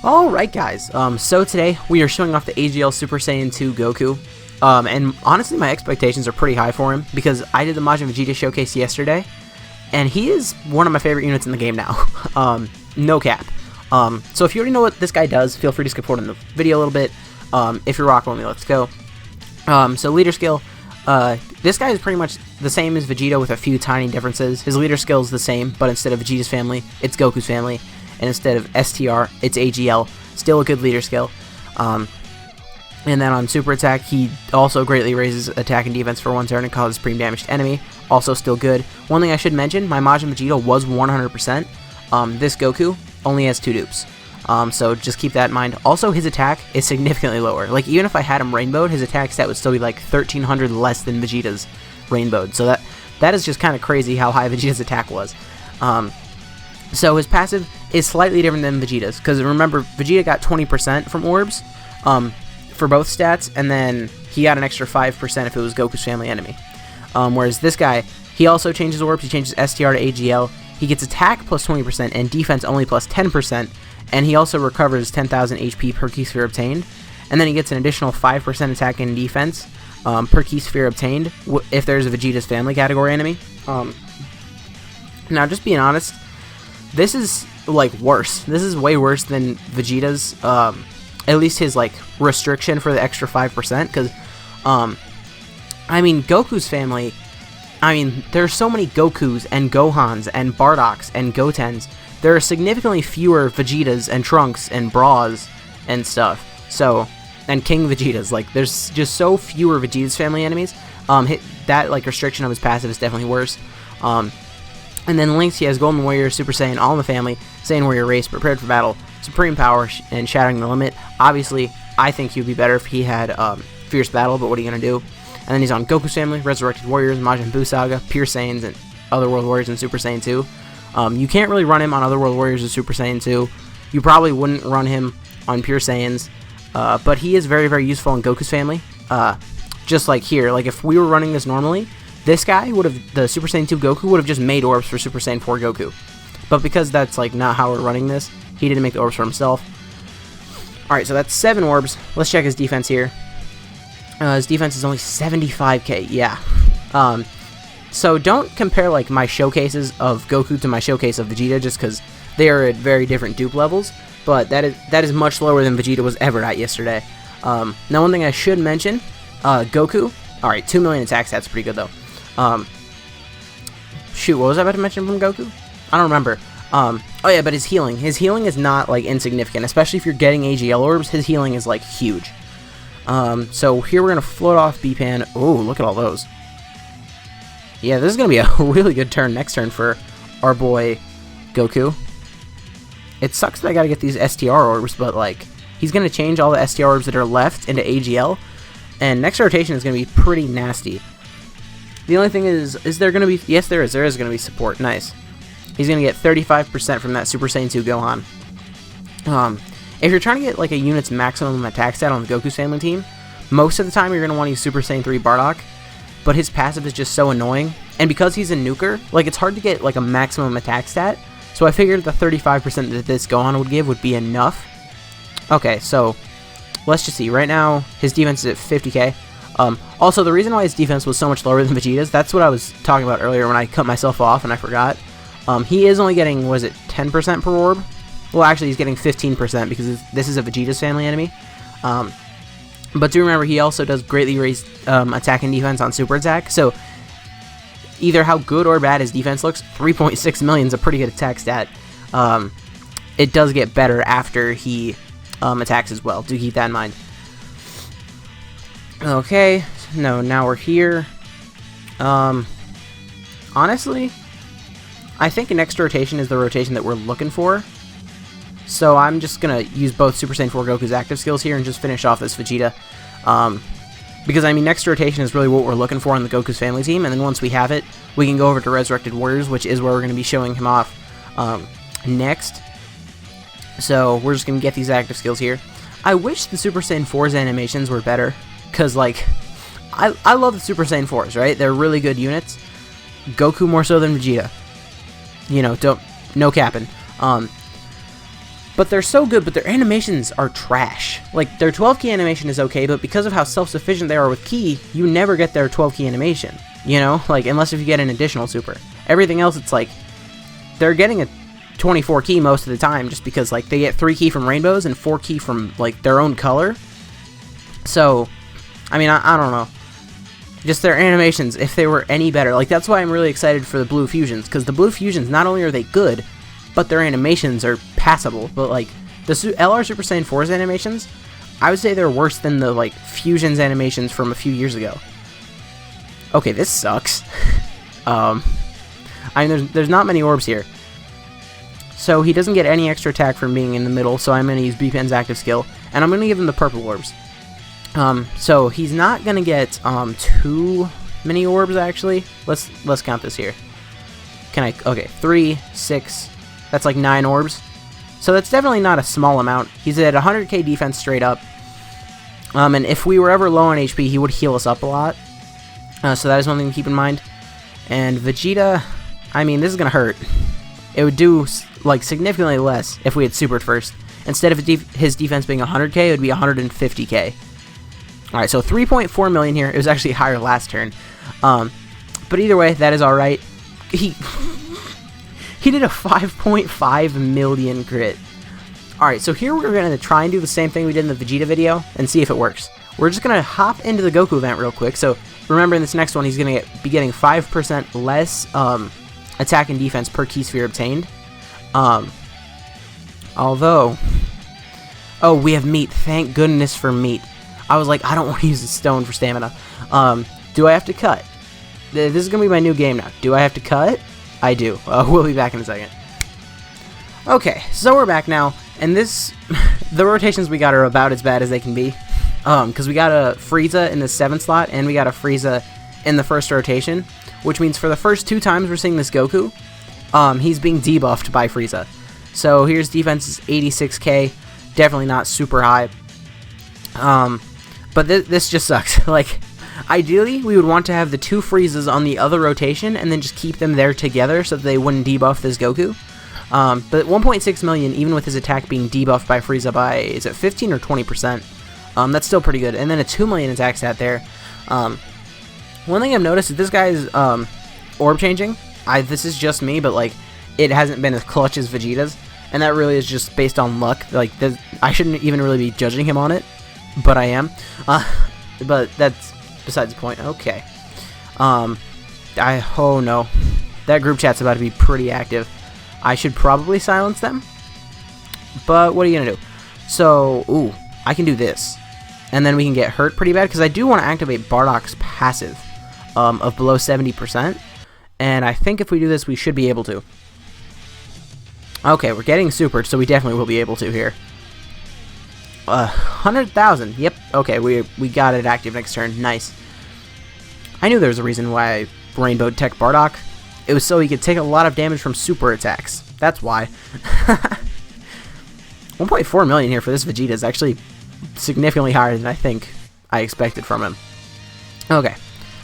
Alright guys, so today we are showing off the AGL Super Saiyan 2 Goku, and honestly my expectations are pretty high for him, because I did the Majin Vegeta showcase yesterday, and he is one of my favorite units in the game now, no cap. So if you already know what this guy does, feel free to skip forward in the video a little bit. If you're rocking with me, let's go. So leader skill, this guy is pretty much the same as Vegeta with a few tiny differences. His leader skill is the same, but instead of Vegeta's family, it's Goku's family. And instead of STR, it's AGL. Still a good leader skill. And then on super attack, he also greatly raises attack and defense for one turn and causes supreme damage to enemy. Also still good. One thing I should mention, my Majin Vegeta was 100%. This Goku only has 2 dupes. So just keep that in mind. Also, his attack is significantly lower. Like, even if I had him rainbowed, his attack stat would still be like 1,300 less than Vegeta's rainbowed. So that is just kind of crazy how high Vegeta's attack was. So his passive is slightly different than Vegeta's, because remember, Vegeta got 20% from orbs for both stats, and then he got an extra 5% if it was Goku's family enemy. Whereas this guy, he also changes orbs, he changes STR to AGL, he gets attack plus 20% and defense only plus 10%, and he also recovers 10,000 HP per key sphere obtained, and then he gets an additional 5% attack and defense per key sphere obtained if there's a Vegeta's family category enemy. Now, just being honest, this is, like, worse. This is way worse than Vegeta's, at least his, like, restriction for the extra 5%, because, I mean, Goku's family, I mean, there's so many Gokus, and Gohans, and Bardoks, and Gotens. There are significantly fewer Vegetas, and Trunks, and Bras, and stuff, so, and King Vegetas, like, there's just so fewer Vegeta's family enemies. That, like, restriction of his passive is definitely worse. And then links, he has Golden Warrior, Super Saiyan, All in the Family, Saiyan Warrior Race, Prepared for Battle, Supreme Power, and Shattering the Limit. Obviously, I think he would be better if he had Fierce Battle, but what are you going to do? And then he's on Goku's Family, Resurrected Warriors, Majin Buu Saga, Pure Saiyans, and Otherworld Warriors, and Super Saiyan 2. You can't really run him on Otherworld Warriors or Super Saiyan 2. You probably wouldn't run him on Pure Saiyans, but he is very, very useful in Goku's Family. Just like here, like if we were running this normally, this guy would have, the Super Saiyan 2 Goku would have just made orbs for Super Saiyan 4 Goku. But because that's like not how we're running this, he didn't make the orbs for himself. Alright, so that's 7 orbs. Let's check his defense here. His defense is only 75k, yeah. So don't compare like my showcases of Goku to my showcase of Vegeta, just because they are at very different dupe levels. But that is much lower than Vegeta was ever at yesterday. Now one thing I should mention, Goku, alright, 2 million attack stats, pretty good though. Shoot, what was I about to mention from Goku? I don't remember. Oh yeah, but his healing is not, like, insignificant, especially if you're getting AGL orbs. His healing is, like, huge. So here we're gonna float off B-Pan. Oh, look at all those. Yeah, this is gonna be a really good turn next turn for our boy Goku. It sucks that I gotta get these STR orbs, but, like, he's gonna change all the STR orbs that are left into AGL, and next rotation is gonna be pretty nasty. The only thing is there going to be... Yes, there is. There is going to be support. Nice. He's going to get 35% from that Super Saiyan 2 Gohan. If you're trying to get, like, a unit's maximum attack stat on the Goku's family team, most of the time you're going to want to use Super Saiyan 3 Bardock, but his passive is just so annoying. And because he's a nuker, like, it's hard to get, like, a maximum attack stat, so I figured the 35% that this Gohan would give would be enough. Okay, so let's just see. Right now, his defense is at 50k. Also, the reason why his defense was so much lower than Vegeta's, that's what I was talking about earlier when I cut myself off and I forgot. He is only getting, was it 10% per orb? Well, actually, he's getting 15% because this is a Vegeta's family enemy. But do remember, he also does greatly raise attack and defense on super attack. So, either how good or bad his defense looks, 3.6 million is a pretty good attack stat. It does get better after he attacks as well. Do keep that in mind. Okay, no, now we're here. Honestly, I think next rotation is the rotation that we're looking for. So I'm just gonna use both Super Saiyan 4 Goku's active skills here and just finish off this Vegeta. Because, I mean, next rotation is really what we're looking for on the Goku's family team, and then once we have it, we can go over to Resurrected Warriors, which is where we're gonna be showing him off next. So we're just gonna get these active skills here. I wish the Super Saiyan 4's animations were better. Because, like, I love the Super Saiyan 4s, right? They're really good units. Goku more so than Vegeta. You know, no capping. But they're so good, but their animations are trash. Like, their 12 key animation is okay, but because of how self-sufficient they are with ki, you never get their 12 key animation. You know? Like, unless if you get an additional super. Everything else, it's like, they're getting a 24 key most of the time, just because, like, they get 3 key from rainbows and 4 key from, like, their own color. So, I mean, I don't know. Just their animations, if they were any better. Like, that's why I'm really excited for the blue fusions, because the blue fusions, not only are they good, but their animations are passable. But, like, the LR Super Saiyan 4's animations, I would say they're worse than the, like, fusions animations from a few years ago. Okay, this sucks. I mean, there's not many orbs here. So he doesn't get any extra attack from being in the middle, so I'm going to use B-Pen's active skill, and I'm going to give him the purple orbs. So he's not going to get too many orbs, actually. Let's count this here. Okay, 3, 6... That's like 9 orbs. So that's definitely not a small amount. He's at 100k defense straight up. And if we were ever low on HP, he would heal us up a lot. So that is one thing to keep in mind. And Vegeta, I mean, this is going to hurt. It would do, like, significantly less if we had supered first. Instead of his defense being 100k, it would be 150k. Alright, so 3.4 million here. It was actually higher last turn. But either way, that is alright. He did a 5.5 million crit. Alright, so here we're going to try and do the same thing we did in the Vegeta video and see if it works. We're just going to hop into the Goku event real quick. So remember, in this next one, he's going to be getting 5% less attack and defense per key sphere obtained. Although... Oh, we have meat. Thank goodness for meat. I was like, I don't want to use the stone for stamina. Do I have to cut? This is going to be my new game now. Do I have to cut? I do. We'll be back in a second. Okay, so we're back now, and the rotations we got are about as bad as they can be. Because we got a Frieza in the 7th slot, and we got a Frieza in the first rotation, which means for the first 2 times we're seeing this Goku, he's being debuffed by Frieza. So here's defense is 86k, definitely not super high. But this just sucks. Like, ideally, we would want to have the 2 Friezas on the other rotation and then just keep them there together so that they wouldn't debuff this Goku. But 1.6 million, even with his attack being debuffed by Frieza by, is it 15 or 20%? That's still pretty good. And then a 2 million attack stat there. One thing I've noticed is this guy's orb changing. This is just me, but like, it hasn't been as clutch as Vegeta's. And that really is just based on luck. Like, I shouldn't even really be judging him on it, but I am. But that's besides the point. Okay. Oh no. That group chat's about to be pretty active. I should probably silence them. But what are you gonna do? So, ooh, I can do this. And then we can get hurt pretty bad, because I do want to activate Bardock's passive of below 70%. And I think if we do this, we should be able to. Okay, we're getting supered, so we definitely will be able to here. 100,000. Yep. Okay, we got it active next turn. Nice. I knew there was a reason why I Rainbow Tech Bardock. It was so he could take a lot of damage from super attacks. That's why. 1.4 million here for this Vegeta is actually significantly higher than I think I expected from him. Okay.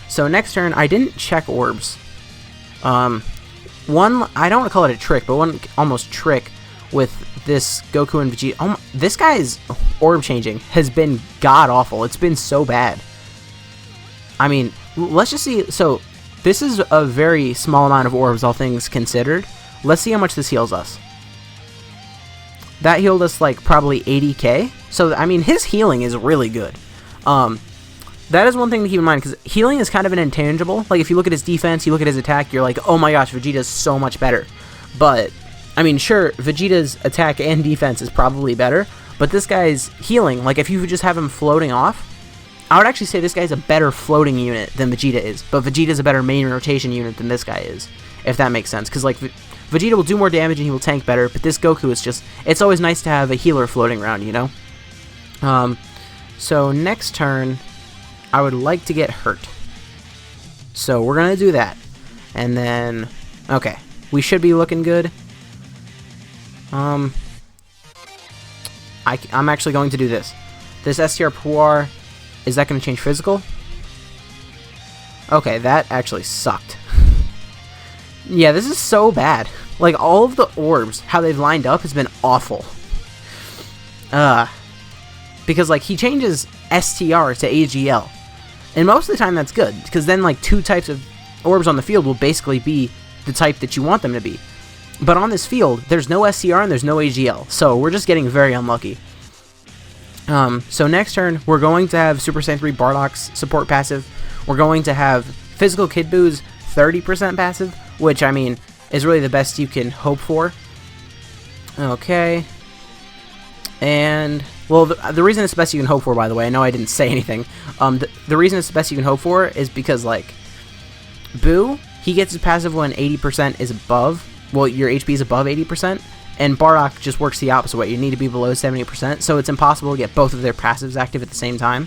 So next turn, I didn't check orbs. One, I don't want to call it a trick, but one almost trick with this Goku and Vegeta. This guy's orb changing has been god-awful. It's been so bad. I mean, let's just see. So, this is a very small amount of orbs, all things considered. Let's see how much this heals us. That healed us, like, probably 80k. So, I mean, his healing is really good. That is one thing to keep in mind, because healing is kind of an intangible. Like, if you look at his defense, you look at his attack, you're like, oh my gosh, Vegeta's so much better. But, I mean, sure, Vegeta's attack and defense is probably better, but this guy's healing, like, if you just have him floating off, I would actually say this guy's a better floating unit than Vegeta is, but Vegeta's a better main rotation unit than this guy is, if that makes sense. Because, like, Vegeta will do more damage and he will tank better, but this Goku is just, it's always nice to have a healer floating around, you know? So, next turn, I would like to get hurt. So, we're going to do that. And then, okay, we should be looking good. I'm actually going to do this. This STR Puar, is that going to change physical? Okay, that actually sucked. Yeah, this is so bad. Like, all of the orbs, how they've lined up has been awful. because like he changes STR to AGL, and most of the time that's good, because then like 2 types of orbs on the field will basically be the type that you want them to be. But on this field, there's no STR and there's no AGL, so we're just getting very unlucky. So next turn, we're going to have Super Saiyan 3 Bardock's support passive. We're going to have Physical Kid Buu's 30% passive, which, I mean, is really the best you can hope for. Okay. And, well, the reason it's the best you can hope for, by the way, I know I didn't say anything. The reason it's the best you can hope for is because, like, Buu, he gets his passive when 80% is above. Well, your HP is above 80%. And Bardock just works the opposite way. You need to be below 70%, so it's impossible to get both of their passives active at the same time.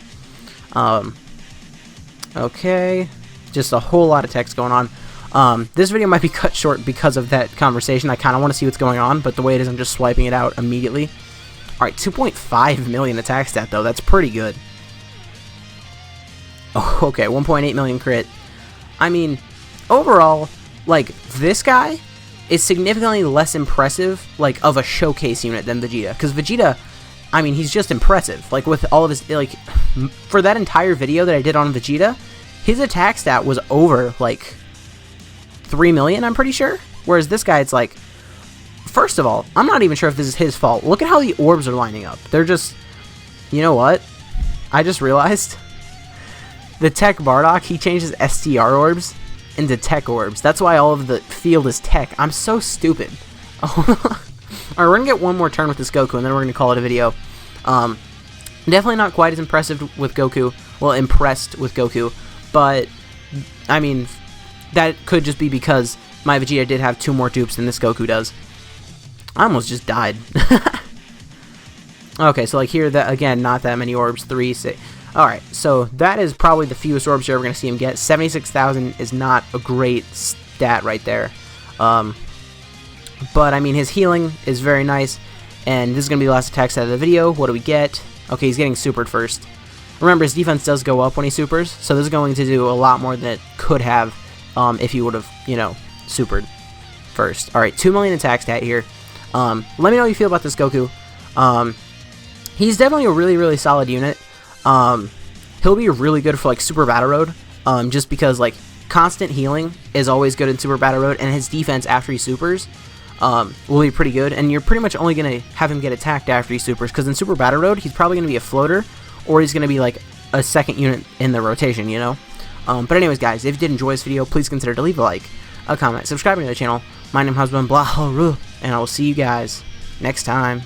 Okay, just a whole lot of text going on. This video might be cut short because of that conversation. I kind of want to see what's going on, but the way it is, I'm just swiping it out immediately. Alright, 2.5 million attack stat, though. That's pretty good. Oh, okay, 1.8 million crit. I mean, overall, like, this guy is significantly less impressive, like, of a showcase unit than Vegeta. Because Vegeta, I mean, he's just impressive. Like, with all of his, like, for that entire video that I did on Vegeta, his attack stat was over, like, 3 million, I'm pretty sure. Whereas this guy, it's like, first of all, I'm not even sure if this is his fault. Look at how the orbs are lining up. They're just, you know what? I just realized. The Tech Bardock, he changes STR orbs into Tech orbs. That's why all of the field is Tech. I'm so stupid. Alright, we're going to get one more turn with this Goku, and then we're going to call it a video. Definitely not quite as impressive with Goku. Well, impressed with Goku. But, I mean, that could just be because my Vegeta did have 2 more dupes than this Goku does. I almost just died. Okay, so like here, that again, not that many orbs. 3, 6... Alright, so that is probably the fewest orbs you're ever going to see him get. 76,000 is not a great stat right there. But, I mean, his healing is very nice. And this is going to be the last attack set of the video. What do we get? Okay, he's getting supered first. Remember, his defense does go up when he supers. So this is going to do a lot more than it could have if he would have, you know, supered first. Alright, 2 million attack stat here. Let me know how you feel about this Goku. He's definitely a really, really solid unit. He'll be really good for like Super Battle Road, just because like constant healing is always good in Super Battle Road, and his defense after he supers will be pretty good, and you're pretty much only going to have him get attacked after he supers, because in Super Battle Road he's probably going to be a floater, or he's going to be like a second unit in the rotation, you know. But anyways guys, if you did enjoy this video, please consider to leave a like, a comment, subscribing to the channel. My name has been Blah, and I will see you guys next time.